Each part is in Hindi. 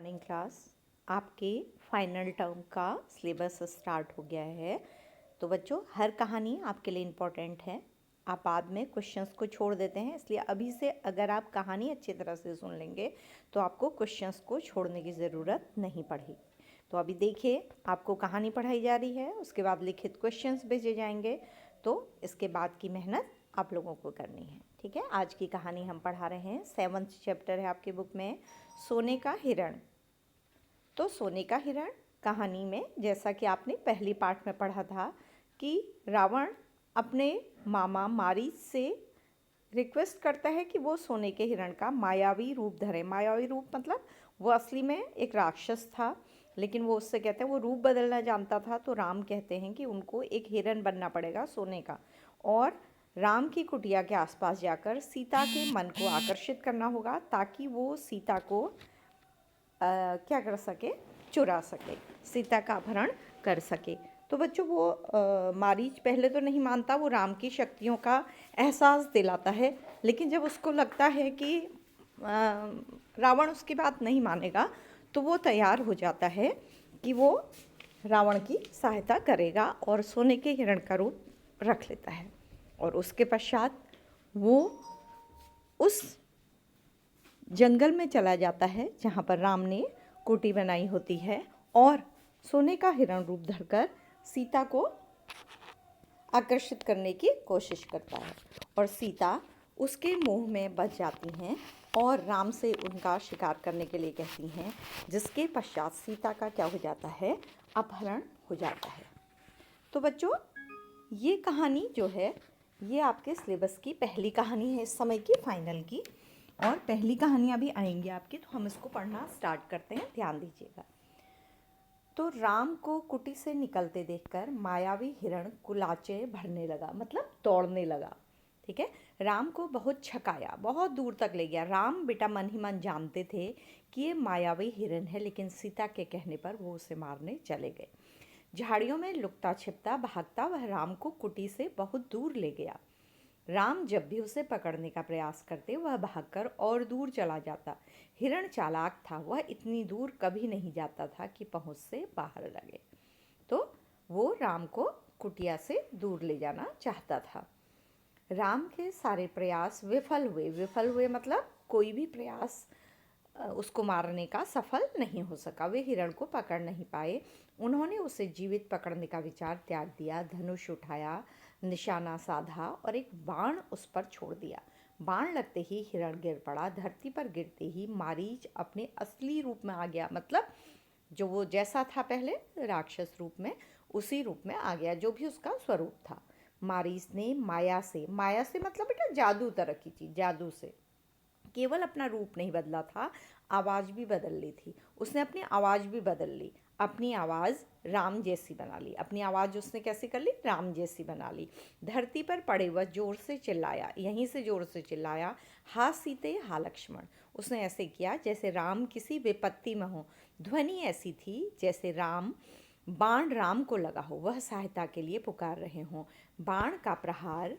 Morning class. आपके फाइनल टर्म का सिलेबस स्टार्ट हो गया है। तो बच्चों, हर कहानी आपके लिए इम्पोर्टेंट है। आप बाद में क्वेश्चंस को छोड़ देते हैं, इसलिए अभी से अगर आप कहानी अच्छी तरह से सुन लेंगे तो आपको क्वेश्चंस को छोड़ने की ज़रूरत नहीं पड़ेगी। तो अभी देखिए, आपको कहानी पढ़ाई जा रही है, उसके बाद लिखित क्वेश्चंस भेजे जाएंगे। तो इसके बाद की मेहनत आप लोगों को करनी है। ठीक है, आज की कहानी हम पढ़ा रहे हैं। 7th चैप्टर है आपकी बुक में, सोने का हिरण। तो सोने का हिरण कहानी में, जैसा कि आपने पहली पार्ट में पढ़ा था कि रावण अपने मामा मारीच से रिक्वेस्ट करता है कि वो सोने के हिरण का मायावी रूप धरे। मायावी रूप मतलब वो असली में एक राक्षस था, लेकिन वो उससे कहते हैं वो रूप बदलना जानता था। तो राम कहते हैं कि उनको एक हिरण बनना पड़ेगा सोने का, और राम की कुटिया के आसपास जाकर सीता के मन को आकर्षित करना होगा ताकि वो सीता को क्या कर सके, चुरा सके, सीता का अपहरण कर सके। तो बच्चों, वो मारीच पहले तो नहीं मानता, वो राम की शक्तियों का एहसास दिलाता है, लेकिन जब उसको लगता है कि रावण उसकी बात नहीं मानेगा तो वो तैयार हो जाता है कि वो रावण की सहायता करेगा और सोने के हिरण का रूप रख लेता है। और उसके पश्चात वो उस जंगल में चला जाता है जहाँ पर राम ने कुटी बनाई होती है, और सोने का हिरण रूप धरकर सीता को आकर्षित करने की कोशिश करता है। और सीता उसके मोह में बच जाती हैं और राम से उनका शिकार करने के लिए कहती हैं, जिसके पश्चात सीता का क्या हो जाता है, अपहरण हो जाता है। तो बच्चों, ये कहानी जो है ये आपके सिलेबस की पहली कहानी है इस समय की, फाइनल की। और पहली कहानियाँ भी आएंगी आपकी, तो हम इसको पढ़ना स्टार्ट करते हैं, ध्यान दीजिएगा। तो राम को कुटी से निकलते देखकर मायावी हिरण कुलाचे भरने लगा, मतलब दौड़ने लगा। ठीक है, राम को बहुत छकाया, बहुत दूर तक ले गया। राम बेटा मन ही मन जानते थे कि ये मायावी हिरण है, लेकिन सीता के कहने पर वो उसे मारने चले गए। झाड़ियों में लुकता छिपता भागता वह राम को कुटी से बहुत दूर ले गया। राम जब भी उसे पकड़ने का प्रयास करते वह भागकर और दूर चला जाता। हिरण चालाक था, वह इतनी दूर कभी नहीं जाता था कि पहुंच से बाहर लगे। तो वो राम को कुटिया से दूर ले जाना चाहता था। राम के सारे प्रयास विफल हुए। विफल हुए मतलब कोई भी प्रयास उसको मारने का सफल नहीं हो सका। वे हिरण को पकड़ नहीं पाए। उन्होंने उसे जीवित पकड़ने का विचार त्याग दिया। धनुष उठाया, निशाना साधा और एक बाण उस पर छोड़ दिया। बाण लगते ही हिरण गिर पड़ा। धरती पर गिरते ही मारीच अपने असली रूप में आ गया, मतलब जो वो जैसा था पहले राक्षस रूप में, उसी रूप में आ गया, जो भी उसका स्वरूप था। मारीच ने माया से मतलब बेटा जादू तरह की चीज़, जादू से केवल अपना रूप नहीं बदला था, आवाज़ भी बदल ली थी। उसने अपनी आवाज़ भी बदल ली, अपनी आवाज़ राम जैसी बना ली। अपनी आवाज़ उसने कैसे कर ली, राम जैसी बना ली। धरती पर पड़े वह जोर से चिल्लाया, यहीं से जोर से चिल्लाया, हा सीते हा लक्ष्मण। उसने ऐसे किया जैसे राम किसी विपत्ति में हो। ध्वनि ऐसी थी जैसे बाण राम को लगा हो, वह सहायता के लिए पुकार रहे हों। बाण का प्रहार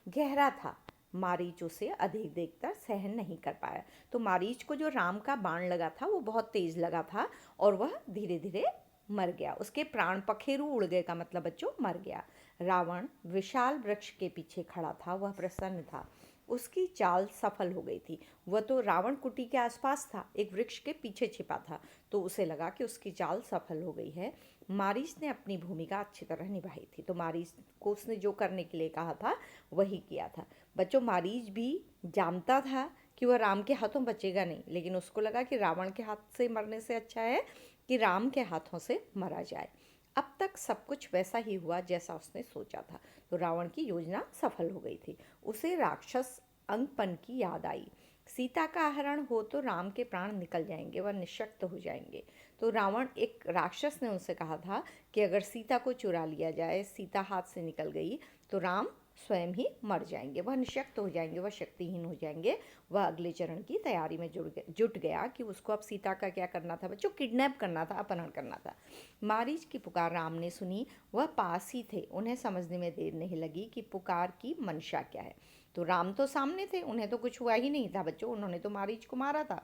गहरा था। मारीच उसे अधिक देखकर सहन नहीं कर पाया। तो मारीच को जो राम का बाण लगा था वो बहुत तेज लगा था, और वह धीरे धीरे मर गया। उसके प्राण पखेरु उड़ गए का मतलब बच्चों मर गया। रावण विशाल वृक्ष के पीछे खड़ा था, वह प्रसन्न था। उसकी चाल सफल हो गई थी। वह तो रावण कुटी के आसपास था, एक वृक्ष के पीछे छिपा था, तो उसे लगा कि उसकी चाल सफल हो गई है। मारीच ने अपनी भूमिका अच्छी तरह निभाई थी। तो मारीच को उसने जो करने के लिए कहा था वही किया था। बच्चों, मारीच भी जानता था कि वह राम के हाथों बचेगा नहीं, लेकिन उसको लगा कि रावण के हाथ से मरने से अच्छा है कि राम के हाथों से मरा जाए। अब तक सब कुछ वैसा ही हुआ जैसा उसने सोचा था। तो रावण की योजना सफल हो गई थी। उसे राक्षस अंगपन की याद आई। सीता का हरण हो तो राम के प्राण निकल जाएंगे, वह निशक्त हो जाएंगे। तो रावण, एक राक्षस ने उनसे कहा था कि अगर सीता को चुरा लिया जाए, सीता हाथ से निकल गई, तो राम स्वयं ही मर जाएंगे, वह निशक्त हो जाएंगे, वह शक्तिहीन हो जाएंगे। वह अगले चरण की तैयारी में जुट गया कि उसको अब सीता का क्या करना था बच्चों, किडनैप करना था, अपहरण करना था। मारीच की पुकार राम ने सुनी, वह पास ही थे। उन्हें समझने में देर नहीं लगी कि पुकार की मंशा क्या है। तो राम तो सामने थे, उन्हें तो कुछ हुआ ही नहीं था बच्चों, उन्होंने तो मारीच को मारा था।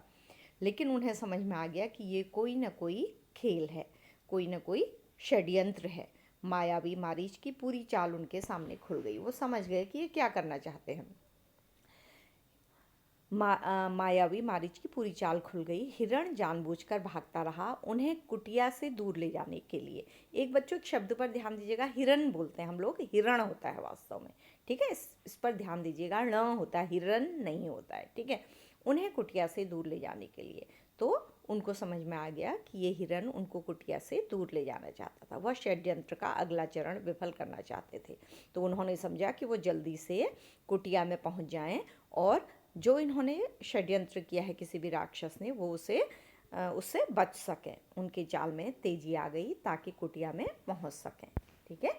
लेकिन उन्हें समझ में आ गया कि ये कोई ना कोई खेल है, कोई ना कोई षड्यंत्र है। मायावी मारीच की पूरी चाल उनके सामने खुल गई। वो समझ गए कि ये क्या करना चाहते हैं। मायावी मारीच की पूरी चाल खुल गई। हिरण जानबूझकर भागता रहा उन्हें कुटिया से दूर ले जाने के लिए। एक बच्चों एक शब्द पर ध्यान दीजिएगा, हिरण बोलते हैं हम लोग, हिरण होता है वास्तव में, ठीक है, इस पर ध्यान दीजिएगा, न होता है, हिरण नहीं होता है, ठीक है। उन्हें कुटिया से दूर ले जाने के लिए, तो उनको समझ में आ गया कि ये हिरण उनको कुटिया से दूर ले जाना चाहता था। वह षड्यंत्र का अगला चरण विफल करना चाहते थे। तो उन्होंने समझा कि वो जल्दी से कुटिया में पहुंच जाएं और जो इन्होंने षड्यंत्र किया है किसी भी राक्षस ने, वो उससे बच सकें। उनके जाल में तेजी आ गई ताकि कुटिया में पहुंच सकें, ठीक है।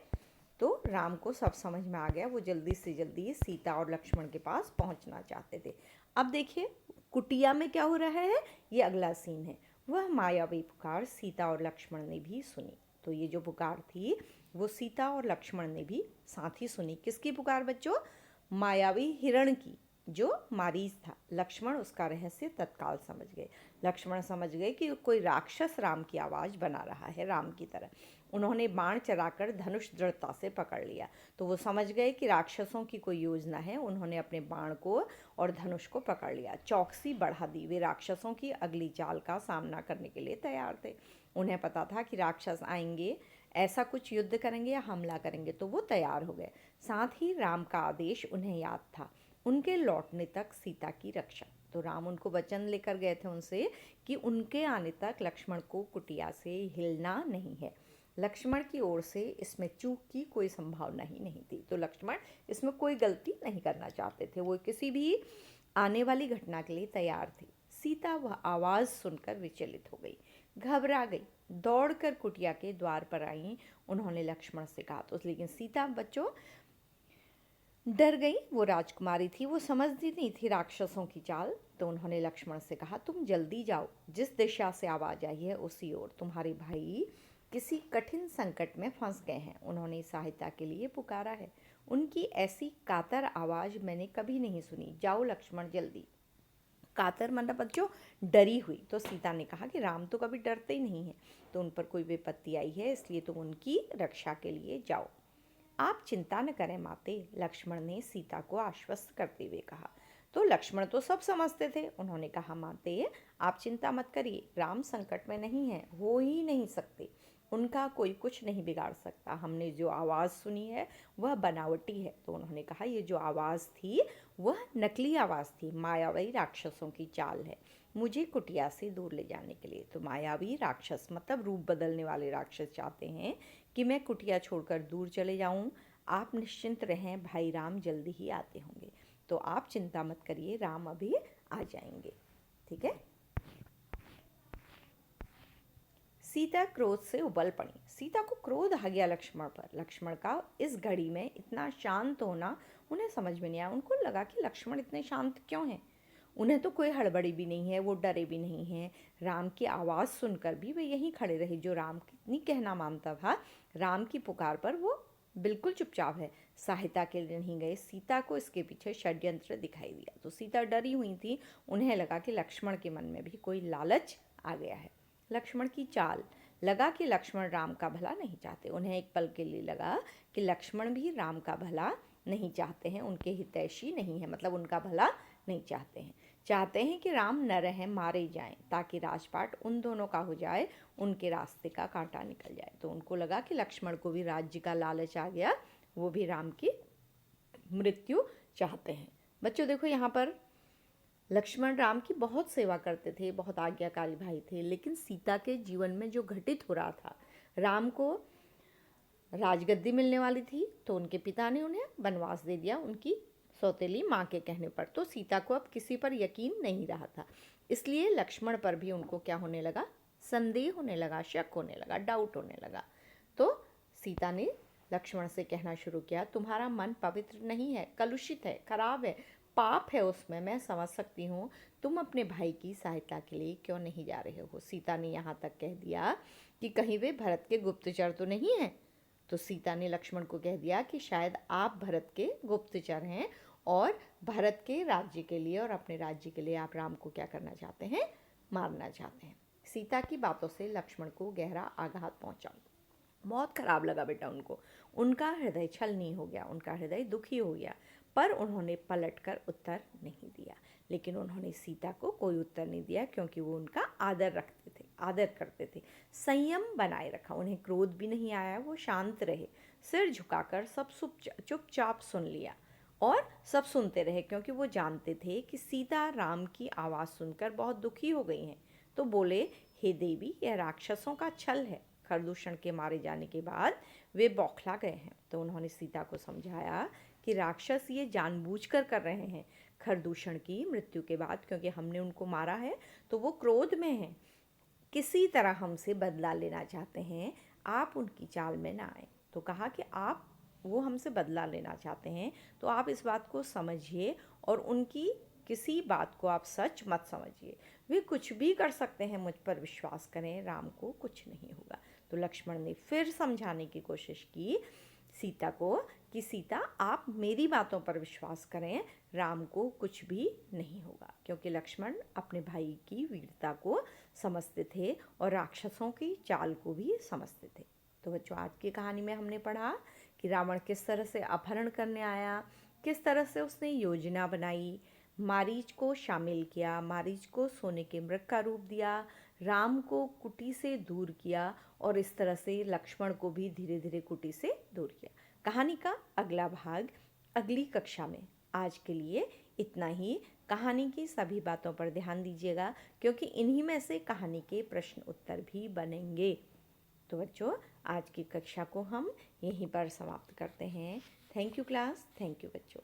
तो राम को सब समझ में आ गया, वो जल्दी से जल्दी सीता और लक्ष्मण के पास पहुंचना चाहते थे। अब देखिए कुटिया में क्या हो रहा है, ये अगला सीन है। वह मायावी पुकार सीता और लक्ष्मण ने भी सुनी। तो ये जो पुकार थी वो सीता और लक्ष्मण ने भी साथ ही सुनी। किसकी पुकार बच्चों? मायावी हिरण की, जो मारीच था। लक्ष्मण उसका रहस्य तत्काल समझ गए। लक्ष्मण समझ गए कि कोई राक्षस राम की आवाज़ बना रहा है, राम की तरह। उन्होंने बाण चलाकर धनुष दृढ़ता से पकड़ लिया। तो वो समझ गए कि राक्षसों की कोई योजना है। उन्होंने अपने बाण को और धनुष को पकड़ लिया, चौकसी बढ़ा दी। वे राक्षसों की अगली चाल का सामना करने के लिए तैयार थे। उन्हें पता था कि राक्षस आएंगे, ऐसा कुछ युद्ध करेंगे या हमला करेंगे, तो वो तैयार हो गए। साथ ही राम का आदेश उन्हें याद था, उनके लौटने तक सीता की रक्षा। तो राम उनको वचन लेकर गए थे उनसे कि उनके आने तक लक्ष्मण को कुटिया से हिलना नहीं है। लक्ष्मण की ओर से इसमें चूक की कोई संभावना ही नहीं थी। तो लक्ष्मण इसमें कोई गलती नहीं करना चाहते थे, वो किसी भी आने वाली घटना के लिए तैयार थे। सीता वह आवाज़ सुनकर विचलित हो गई, घबरा गई, दौड़कर कुटिया के द्वार पर आई। उन्होंने लक्ष्मण से कहा, तो लेकिन सीता बच्चों डर गई। वो राजकुमारी थी, वो समझती नहीं थी राक्षसों की चाल। तो उन्होंने लक्ष्मण से कहा, तुम जल्दी जाओ, जिस दिशा से आवाज़ आई है उसी ओर। तुम्हारे भाई किसी कठिन संकट में फंस गए हैं, उन्होंने सहायता के लिए पुकारा है। उनकी ऐसी कातर आवाज़ मैंने कभी नहीं सुनी। जाओ लक्ष्मण जल्दी। कातर मतलब बच्चों डरी हुई। तो सीता ने कहा कि राम तो कभी डरते ही नहीं हैं, तो उन पर कोई विपत्ति आई है, इसलिए तुम उनकी रक्षा के लिए जाओ। आप चिंता न करें माते, लक्ष्मण ने सीता को आश्वस्त करते हुए कहा। तो लक्ष्मण तो सब समझते थे। उन्होंने कहा, माते आप चिंता मत करिए, राम संकट में नहीं है, हो ही नहीं सकते, उनका कोई कुछ नहीं बिगाड़ सकता। हमने जो आवाज़ सुनी है वह बनावटी है। तो उन्होंने कहा, ये जो आवाज़ थी वह नकली आवाज़ थी, मायावी राक्षसों की चाल है, मुझे कुटिया से दूर ले जाने के लिए। तो मायावी राक्षस मतलब रूप बदलने वाले राक्षस चाहते हैं कि मैं कुटिया छोड़कर दूर चले जाऊं। आप निश्चिंत रहें, भाई राम जल्दी ही आते होंगे, तो आप चिंता मत करिए, राम अभी आ जाएंगे, ठीक है। सीता क्रोध से उबल पड़ी। सीता को क्रोध आ गया लक्ष्मण पर। लक्ष्मण का इस घड़ी में इतना शांत होना उन्हें समझ में नहीं आया। उनको लगा कि लक्ष्मण इतने शांत क्यों हैं, उन्हें तो कोई हड़बड़ी भी नहीं है, वो डरे भी नहीं हैं। राम की आवाज़ सुनकर भी वे यहीं खड़े रहे। जो राम कितनी कहना मानता था, राम की पुकार पर वो बिल्कुल चुपचाप है, सहायता के लिए नहीं गए। सीता को इसके पीछे षड्यंत्र दिखाई दिया। तो सीता डरी हुई थी। उन्हें लगा कि लक्ष्मण के मन में भी कोई लालच आ गया है। लक्ष्मण की चाल, लगा कि लक्ष्मण राम का भला नहीं चाहते। उन्हें एक पल के लिए लगा कि लक्ष्मण भी राम का भला नहीं चाहते हैं, उनके हितैषी नहीं है, मतलब उनका भला नहीं चाहते हैं। चाहते हैं कि राम न रहें, मारे जाएं, ताकि राजपाट उन दोनों का हो जाए, उनके रास्ते का कांटा निकल जाए। तो उनको लगा कि लक्ष्मण को भी राज्य का लालच आ गया, वो भी राम की मृत्यु चाहते हैं। बच्चों देखो यहाँ पर लक्ष्मण राम की बहुत सेवा करते थे, बहुत आज्ञाकारी भाई थे, लेकिन सीता के जीवन में जो घटित हो रहा था, राम को राजगद्दी मिलने वाली थी, तो उनके पिता ने उन्हें वनवास दे दिया उनकी सौतेली माँ के कहने पर। तो सीता को अब किसी पर यकीन नहीं रहा था, इसलिए लक्ष्मण पर भी उनको क्या होने लगा, संदेह होने लगा, शक होने लगा, डाउट होने लगा। तो सीता ने लक्ष्मण से कहना शुरू किया, तुम्हारा मन पवित्र नहीं है, कलुषित है, खराब है, पाप है उसमें, मैं समझ सकती हूँ। तुम अपने भाई की सहायता के लिए क्यों नहीं जा रहे हो। सीता ने यहाँ तक कह दिया कि कहीं वे भरत के गुप्तचर तो नहीं हैं। तो सीता ने लक्ष्मण को कह दिया कि शायद आप भरत के गुप्तचर हैं और भारत के राज्य के लिए और अपने राज्य के लिए आप राम को क्या करना चाहते हैं, मारना चाहते हैं। सीता की बातों से लक्ष्मण को गहरा आघात पहुंचा। बहुत खराब लगा बेटा उनको, उनका हृदय छलनी हो गया, उनका हृदय दुखी हो गया। पर उन्होंने पलटकर उत्तर नहीं दिया। लेकिन उन्होंने सीता को कोई उत्तर नहीं दिया, क्योंकि वो उनका आदर रखते थे, आदर करते थे। संयम बनाए रखा, उन्हें क्रोध भी नहीं आया, वो शांत रहे। सिर झुकाकर सब चुपचाप सुन लिया और सब सुनते रहे, क्योंकि वो जानते थे कि सीता राम की आवाज़ सुनकर बहुत दुखी हो गई हैं। तो बोले, हे देवी, यह राक्षसों का छल है। खरदूषण के मारे जाने के बाद वे बौखला गए हैं। तो उन्होंने सीता को समझाया कि राक्षस ये जानबूझकर कर रहे हैं। खरदूषण की मृत्यु के बाद, क्योंकि हमने उनको मारा है, तो वो क्रोध में हैं, किसी तरह हमसे बदला लेना चाहते हैं। आप उनकी चाल में ना आए। तो कहा कि वो हमसे बदला लेना चाहते हैं, तो आप इस बात को समझिए और उनकी किसी बात को आप सच मत समझिए। वे कुछ भी कर सकते हैं, मुझ पर विश्वास करें, राम को कुछ नहीं होगा। तो लक्ष्मण ने फिर समझाने की कोशिश की सीता को कि सीता, आप मेरी बातों पर विश्वास करें, राम को कुछ भी नहीं होगा। क्योंकि लक्ष्मण अपने भाई की वीरता को समझते थे और राक्षसों की चाल को भी समझते थे। तो बच्चों, आज की कहानी में हमने पढ़ा कि रावण किस तरह से अपहरण करने आया, किस तरह से उसने योजना बनाई, मारीच को शामिल किया, मारीच को सोने के मृग का रूप दिया, राम को कुटी से दूर किया और इस तरह से लक्ष्मण को भी धीरे धीरे कुटी से दूर किया। कहानी का अगला भाग अगली कक्षा में। आज के लिए इतना ही। कहानी की सभी बातों पर ध्यान दीजिएगा, क्योंकि इन्हीं में से कहानी के प्रश्न उत्तर भी बनेंगे। तो बच्चों, आज की कक्षा को हम यहीं पर समाप्त करते हैं। Thank you class, thank you बच्चों।